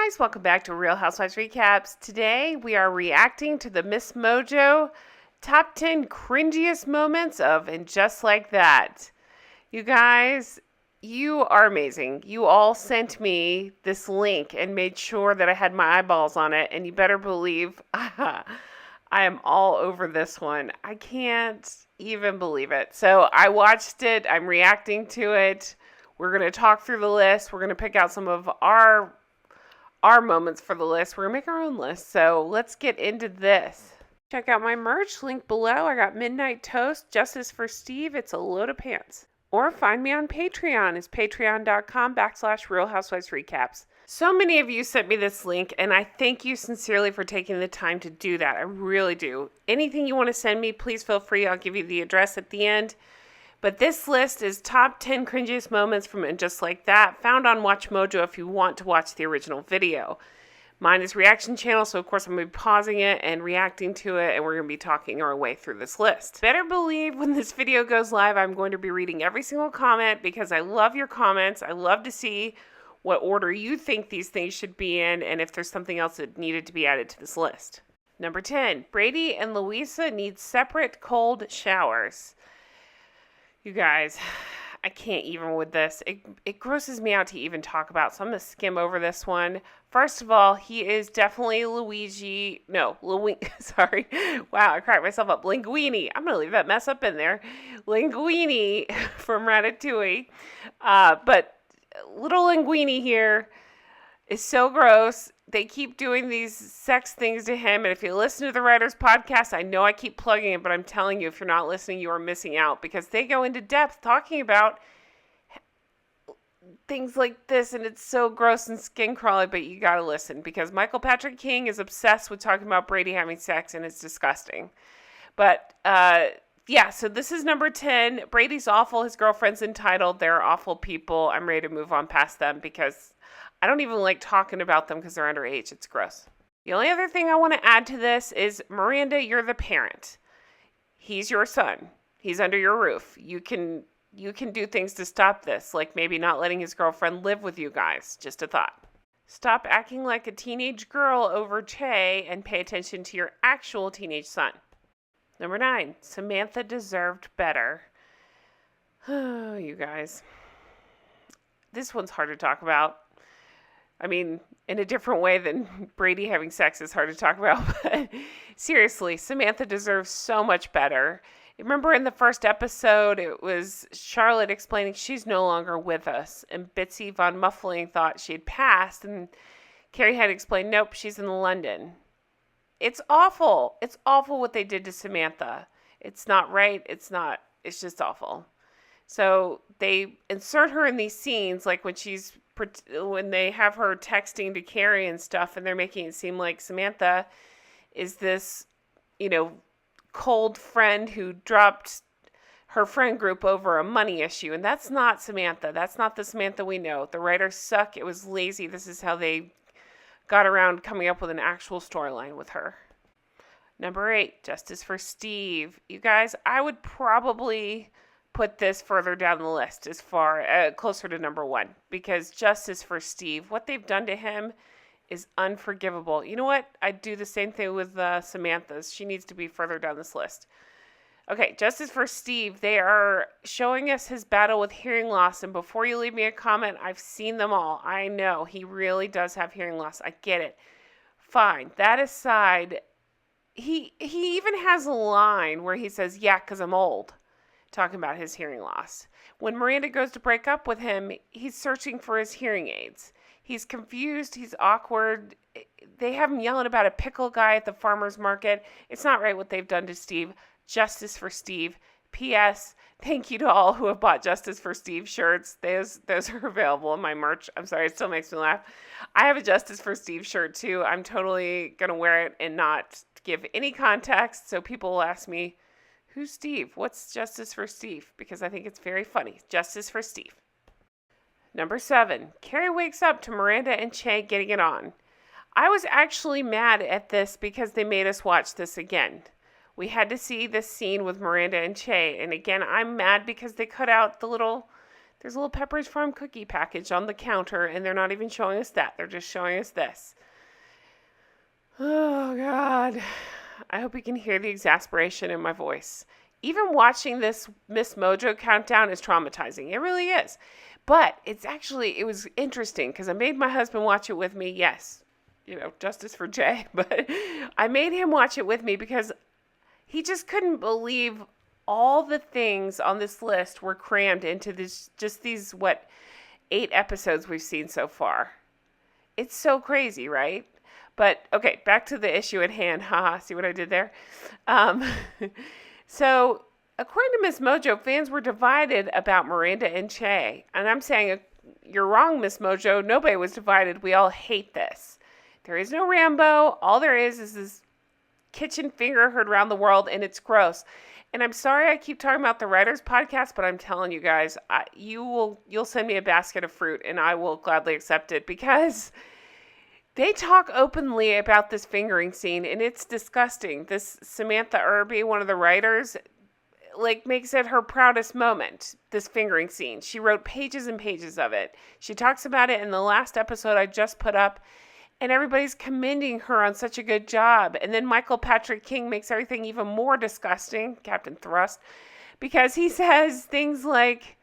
guys, welcome back to Real Housewives Recaps. Today we are reacting to the msmojo top 10 cringiest moments of And Just Like That. You guys, you are amazing. You all sent me this link and made sure that I had my eyeballs on it, and you better believe I am all over this one. I can't even believe it. So I watched it. I'm reacting to it. We're going to talk through the list. We're going to pick out some of our moments for the list. We're going to make our own list. So let's get into this. Check out my merch, link below. I got Midnight Toast, Justice for Steve. It's a load of pants. Or find me on Patreon. It's patreon.com/Real Housewives Recaps. So many of you sent me this link, and I thank you sincerely for taking the time to do that. I really do. Anything you want to send me, please feel free. I'll give you the address at the end. But this list is top 10 cringiest moments from And Just Like That, found on WatchMojo if you want to watch the original video. Mine is reaction channel, so of course I'm going to be pausing it and reacting to it, and we're going to be talking our way through this list. Better believe when this video goes live, I'm going to be reading every single comment because I love your comments. I love to see what order you think these things should be in, and if there's something else that needed to be added to this list. Number 10, Brady and Louisa need separate cold showers. You guys, I can't even with this. It grosses me out to even talk about, so I'm going to skim over this one. First of all, he is definitely sorry. Wow, I cracked myself up. Linguini. I'm going to leave that mess up in there. Linguini from Ratatouille. But little Linguini here is so gross. They keep doing these sex things to him, and if you listen to the Writers Podcast, I know I keep plugging it, but I'm telling you, if you're not listening, you are missing out, because they go into depth talking about things like this, and it's so gross and skin crawly, but you gotta listen, because Michael Patrick King is obsessed with talking about Brady having sex, and it's disgusting. But, yeah, so this is number 10. Brady's awful. His girlfriend's entitled. They're awful people. I'm ready to move on past them, because I don't even like talking about them because they're underage. It's gross. The only other thing I want to add to this is, Miranda, you're the parent. He's your son. He's under your roof. You can do things to stop this, like maybe not letting his girlfriend live with you guys. Just a thought. Stop acting like a teenage girl over Che and pay attention to your actual teenage son. Number 9, Samantha deserved better. Oh, you guys. This one's hard to talk about. I mean, in a different way than Brady having sex is hard to talk about. But seriously, Samantha deserves so much better. Remember in the first episode, it was Charlotte explaining she's no longer with us. And Bitsy von Muffling thought she had passed. And Carrie had explained, nope, she's in London. It's awful. It's awful what they did to Samantha. It's not right. It's just awful. So they insert her in these scenes, like when they have her texting to Carrie and stuff, and they're making it seem like Samantha is this, cold friend who dropped her friend group over a money issue. And that's not Samantha. That's not the Samantha we know. The writers suck. It was lazy. This is how they got around coming up with an actual storyline with her. Number 8, Justice for Steve. You guys, I would probably put this further down the list as far closer to number 1, because Justice for Steve, what they've done to him is unforgivable. You know what? I'd do the same thing with Samantha's. She needs to be further down this list. Okay, Justice for Steve. They are showing us his battle with hearing loss, and before you leave me a comment, I've seen them all. I know he really does have hearing loss. I get it. Fine. That aside, he even has a line where he says, "Yeah, 'cause I'm old," talking about his hearing loss. When Miranda goes to break up with him, he's searching for his hearing aids. He's confused. He's awkward. They have him yelling about a pickle guy at the farmer's market. It's not right what they've done to Steve. Justice for Steve. P.S. Thank you to all who have bought Justice for Steve shirts. Those are available in my merch. I'm sorry, it still makes me laugh. I have a Justice for Steve shirt too. I'm totally going to wear it and not give any context, so people will ask me, who's Steve? What's Justice for Steve? Because I think it's very funny. Justice for Steve. Number 7, Carrie wakes up to Miranda and Che getting it on. I was actually mad at this because they made us watch this again. We had to see this scene with Miranda and Che, and again, I'm mad because they cut out the little There's a little Pepperidge Farm cookie package on the counter, and they're not even showing us that. They're just showing us this. Oh, God. I hope you can hear the exasperation in my voice. Even watching this msmojo countdown is traumatizing. It really is. But it was interesting because I made my husband watch it with me. Yes, justice for Jay. But I made him watch it with me because he just couldn't believe all the things on this list were crammed into these 8 episodes we've seen so far. It's so crazy, right? But, okay, back to the issue at hand. Haha, see what I did there? So, according to msmojo, fans were divided about Miranda and Che. And I'm saying, you're wrong, msmojo. Nobody was divided. We all hate this. There is no Rambo. All there is this kitchen finger heard around the world, and it's gross. And I'm sorry I keep talking about the Writers Podcast, but I'm telling you guys, you'll send me a basket of fruit, and I will gladly accept it because they talk openly about this fingering scene, and it's disgusting. This Samantha Irby, one of the writers, makes it her proudest moment, this fingering scene. She wrote pages and pages of it. She talks about it in the last episode I just put up, and everybody's commending her on such a good job. And then Michael Patrick King makes everything even more disgusting, Captain Thrust, because he says things like,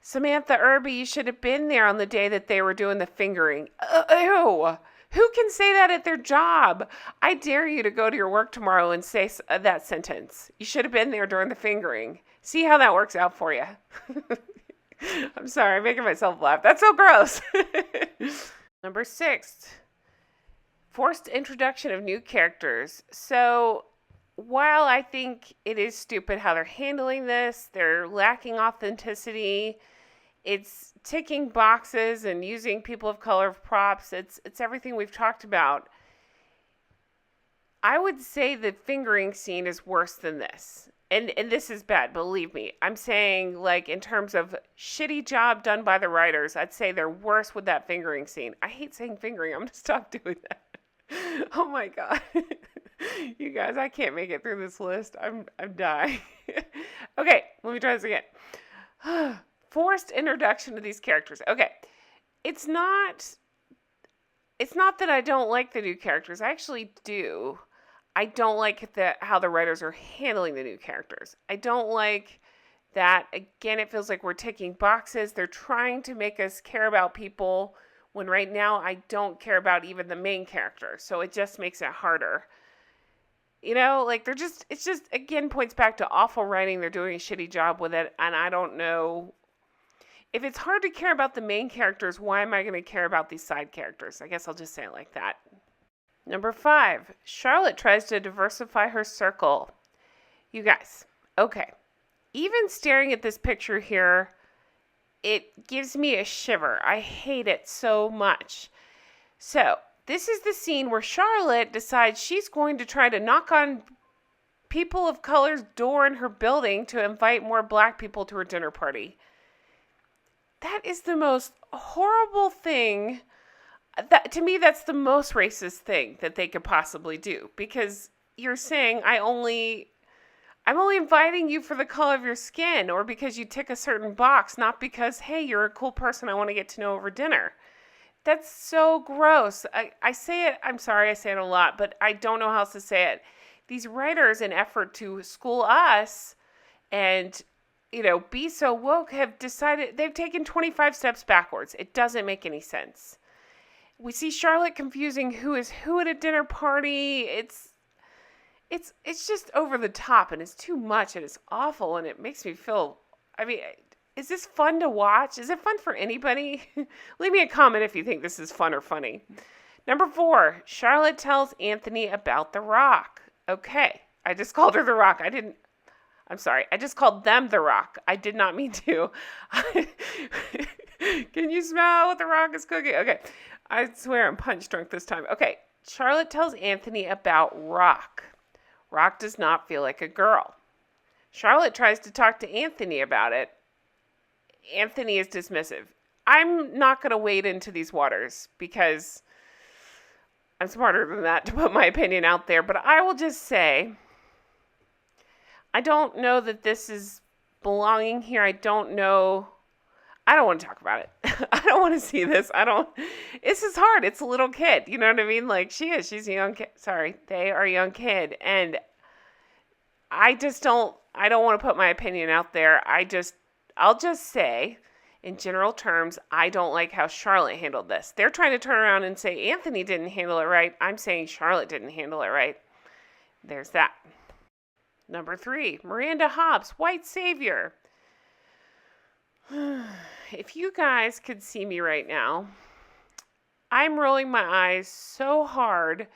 Samantha Irby, you should have been there on the day that they were doing the fingering. Ew. Who can say that at their job? I dare you to go to your work tomorrow and say that sentence. You should have been there during the fingering. See how that works out for you. I'm sorry, I'm making myself laugh. That's so gross. Number 6, forced introduction of new characters. So while I think it is stupid how they're handling this, they're lacking authenticity, it's ticking boxes and using people of color props, it's everything we've talked about. I would say the fingering scene is worse than this. And this is bad, believe me. I'm saying, in terms of shitty job done by the writers, I'd say they're worse with that fingering scene. I hate saying fingering. I'm going to stop doing that. Oh, my God. You guys, I can't make it through this list. I'm dying. Okay, let me try this again. Forced introduction to these characters. Okay, it's not that I don't like the new characters. I actually do. I don't like how the writers are handling the new characters. I don't like that, again, it feels like we're ticking boxes. They're trying to make us care about people when right now I don't care about even the main character. So it just makes it harder. It's just, again, points back to awful writing. They're doing a shitty job with it. And I don't know. If it's hard to care about the main characters, why am I going to care about these side characters? I guess I'll just say it like that. Number 5, Charlotte tries to diversify her circle. You guys, okay. Even staring at this picture here, it gives me a shiver. I hate it so much. So, this is the scene where Charlotte decides she's going to try to knock on people of color's door in her building to invite more black people to her dinner party. That is the most horrible thing. To me, that's the most racist thing that they could possibly do, because you're saying I'm only inviting you for the color of your skin or because you tick a certain box, not because, hey, you're a cool person I want to get to know over dinner. That's so gross. I say it, I'm sorry, I say it a lot, but I don't know how else to say it. These writers, in effort to school us and, be so woke, have decided they've taken 25 steps backwards. It doesn't make any sense. We see Charlotte confusing who is who at a dinner party. It's just over the top, and it's too much, and it's awful, and it makes me feel, is this fun to watch? Is it fun for anybody? Leave me a comment if you think this is fun or funny. Number 4, Charlotte tells Anthony about The Rock. Okay, I just called her The Rock. I'm sorry, I just called them The Rock. I did not mean to. Can you smell what The Rock is cooking? Okay, I swear I'm punch drunk this time. Okay, Charlotte tells Anthony about Rock. Rock does not feel like a girl. Charlotte tries to talk to Anthony about it. Anthony is dismissive. I'm not going to wade into these waters because I'm smarter than that to put my opinion out there. But I will just say, I don't know that this is belonging here. I don't know I don't want to talk about it. I don't want to see this. This is hard. It's a little kid. You know what I mean? Like, she's a young kid. Sorry, they are a young kid. And I don't want to put my opinion out there. I'll just say, in general terms, I don't like how Charlotte handled this. They're trying to turn around and say Anthony didn't handle it right. I'm saying Charlotte didn't handle it right. There's that. Number 3, Miranda Hobbes, white savior. If you guys could see me right now, I'm rolling my eyes so hard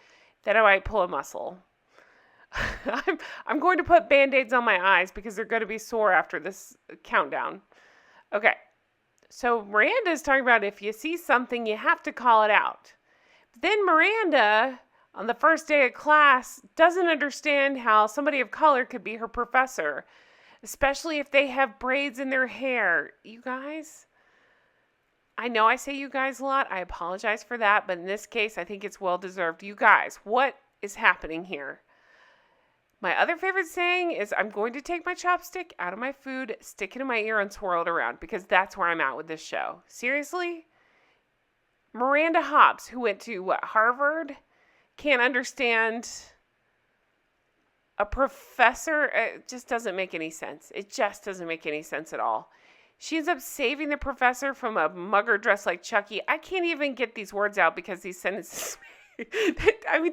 that I might pull a muscle. I'm going to put Band-Aids on my eyes because they're going to be sore after this countdown. Okay, so Miranda is talking about if you see something, you have to call it out. Then Miranda, on the first day of class, doesn't understand how somebody of color could be her professor, especially if they have braids in their hair. You guys, I know I say you guys a lot. I apologize for that, but in this case, I think it's well-deserved. You guys, what is happening here? My other favorite saying is, I'm going to take my chopstick out of my food, stick it in my ear, and swirl it around, because that's where I'm at with this show. Seriously? Miranda Hobbes, who went to, Harvard, can't understand a professor. It just doesn't make any sense. It just doesn't make any sense at all. She ends up saving the professor from a mugger dressed like Chucky. I can't even get these words out because these sentences... I mean,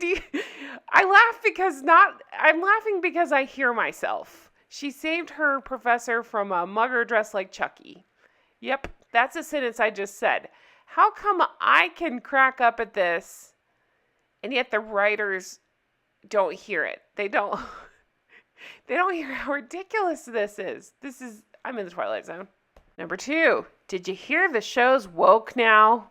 I'm laughing because I hear myself. She saved her professor from a mugger dressed like Chucky. Yep, that's a sentence I just said. How come I can crack up at this, and yet the writers don't hear it? They don't hear how ridiculous this is. I'm in the Twilight Zone. Number 2, did you hear the show's woke now?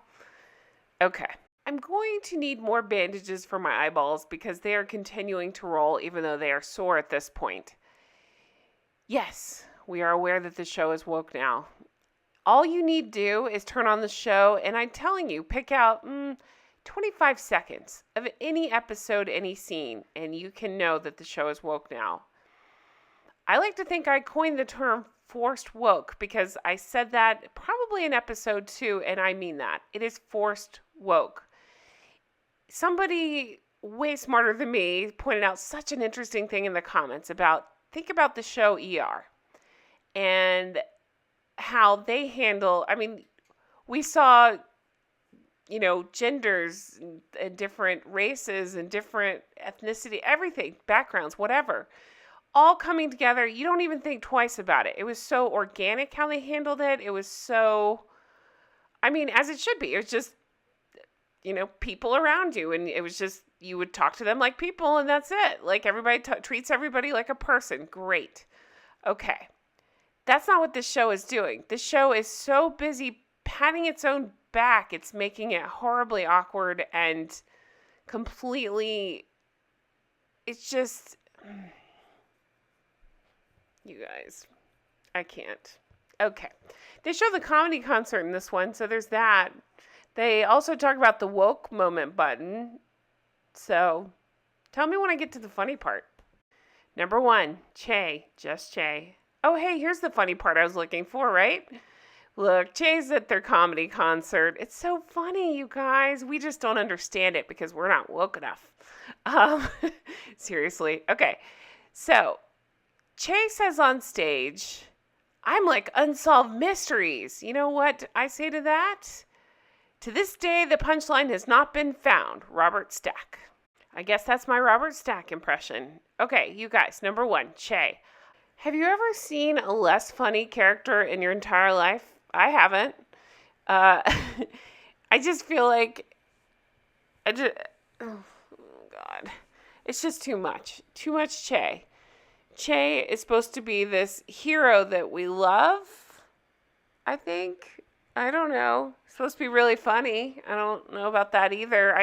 Okay. I'm going to need more bandages for my eyeballs because they are continuing to roll even though they are sore at this point. Yes, we are aware that the show is woke now. All you need to do is turn on the show, and I'm telling you, pick out 25 seconds of any episode, any scene, and you can know that the show is woke now. I like to think I coined the term forced woke because I said that probably in episode 2, and I mean that. It is forced woke. Somebody way smarter than me pointed out such an interesting thing in the comments think about the show ER and how they handle, we saw, genders and different races and different ethnicity, everything, backgrounds, whatever, all coming together. You don't even think twice about it. It was so organic how they handled it. It was so, as it should be. It was just, people around you. And it was just, you would talk to them like people and that's it. Like everybody treats everybody like a person. Great. Okay. That's not what this show is doing. This show is so busy patting its own back. It's making it horribly awkward and completely, it's just, you guys, I can't. Okay. They show the comedy concert in this one, so there's that. They also talk about the woke moment button. So, tell me when I get to the funny part. Number 1, Che, just Che. Oh, hey, here's the funny part I was looking for, right? Look, Che's at their comedy concert. It's so funny, you guys. We just don't understand it because we're not woke enough. Seriously. Okay, so Che says on stage, I'm like unsolved mysteries. You know what I say to that? To this day, the punchline has not been found. Robert Stack. I guess that's my Robert Stack impression. Okay, you guys, number 1, Che. Have you ever seen a less funny character in your entire life? I haven't. I just feel like, oh God, it's just too much. Too much Che. Che is supposed to be this hero that we love, I think. I don't know. It's supposed to be really funny. I don't know about that either.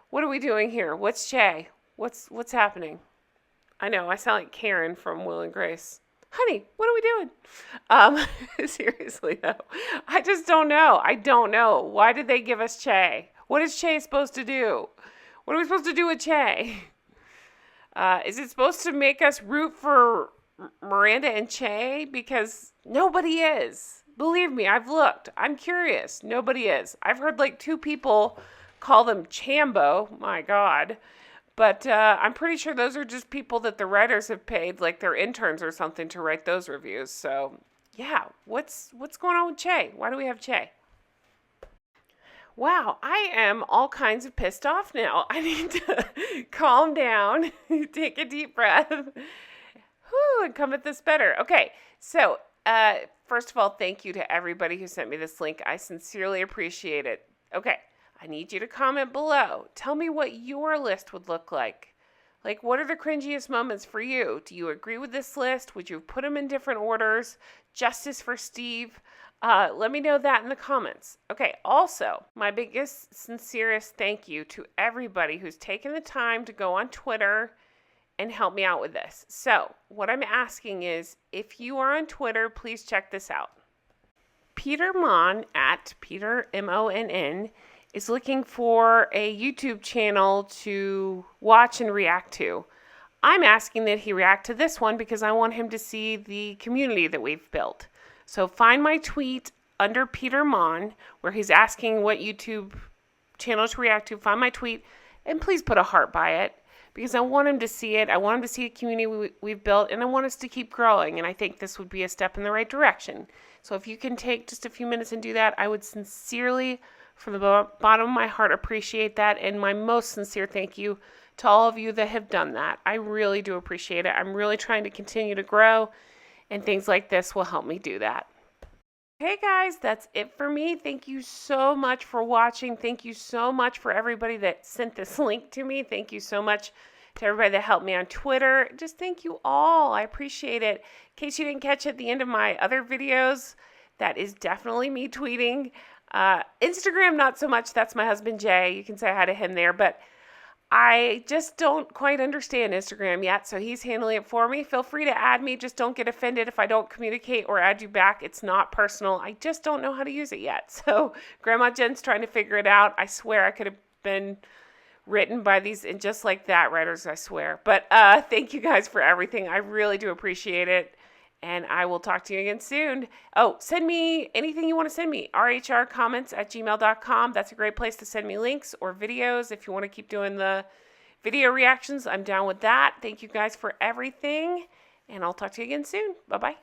What are we doing here? What's Che? What's happening? I know, I sound like Karen from Will and Grace. Honey, what are we doing? Seriously though. I just don't know. I don't know. Why did they give us Che? What is Che supposed to do? What are we supposed to do with Che? Is it supposed to make us root for Miranda and Che? Because nobody is. Believe me, I've looked. I'm curious. Nobody is. I've heard like 2 people call them Chambo. My God. But I'm pretty sure those are just people that the writers have paid, like their interns or something, to write those reviews. So, yeah, what's going on with Che? Why do we have Che? Wow, I am all kinds of pissed off now. I need to calm down, take a deep breath, and come at this better. Okay, so first of all, thank you to everybody who sent me this link. I sincerely appreciate it. Okay, I need you to comment below. Tell me what your list would look like. Like, what are the cringiest moments for you? Do you agree with this list? Would you put them in different orders? Justice for Steve? Let me know that in the comments. Okay, also, my biggest, sincerest thank you to everybody who's taken the time to go on Twitter and help me out with this. So, what I'm asking is, if you are on Twitter, please check this out. Peter Mon, at Peter, M-O-N-N, is looking for a YouTube channel to watch and react to. I'm asking that he react to this one because I want him to see the community that we've built. So find my tweet under Peter Mon, where he's asking what YouTube channel to react to. Find my tweet, and please put a heart by it, because I want him to see it. I want him to see a community we've built, and I want us to keep growing, and I think this would be a step in the right direction. So if you can take just a few minutes and do that, I would sincerely, from the bottom of my heart, appreciate that, and my most sincere thank you to all of you that have done that. I really do appreciate it. I'm really trying to continue to grow, and things like this will help me do that. Hey guys, that's it for me. Thank you so much for watching. Thank you so much for everybody that sent this link to me. Thank you so much to everybody that helped me on Twitter. Just thank you all. I appreciate it. In case you didn't catch at the end of my other videos, that is definitely me tweeting. Instagram, not so much. That's my husband, Jay. You can say hi to him there, but I just don't quite understand Instagram yet, so he's handling it for me. Feel free to add me. Just don't get offended if I don't communicate or add you back. It's not personal. I just don't know how to use it yet. So Grandma Jen's trying to figure it out. I swear I could have been written by these, and just like that, writers, I swear. But thank you guys for everything. I really do appreciate it. And I will talk to you again soon. Oh, send me anything you want to send me. rhrcomments@gmail.com. That's a great place to send me links or videos. If you want to keep doing the video reactions, I'm down with that. Thank you guys for everything. And I'll talk to you again soon. Bye-bye.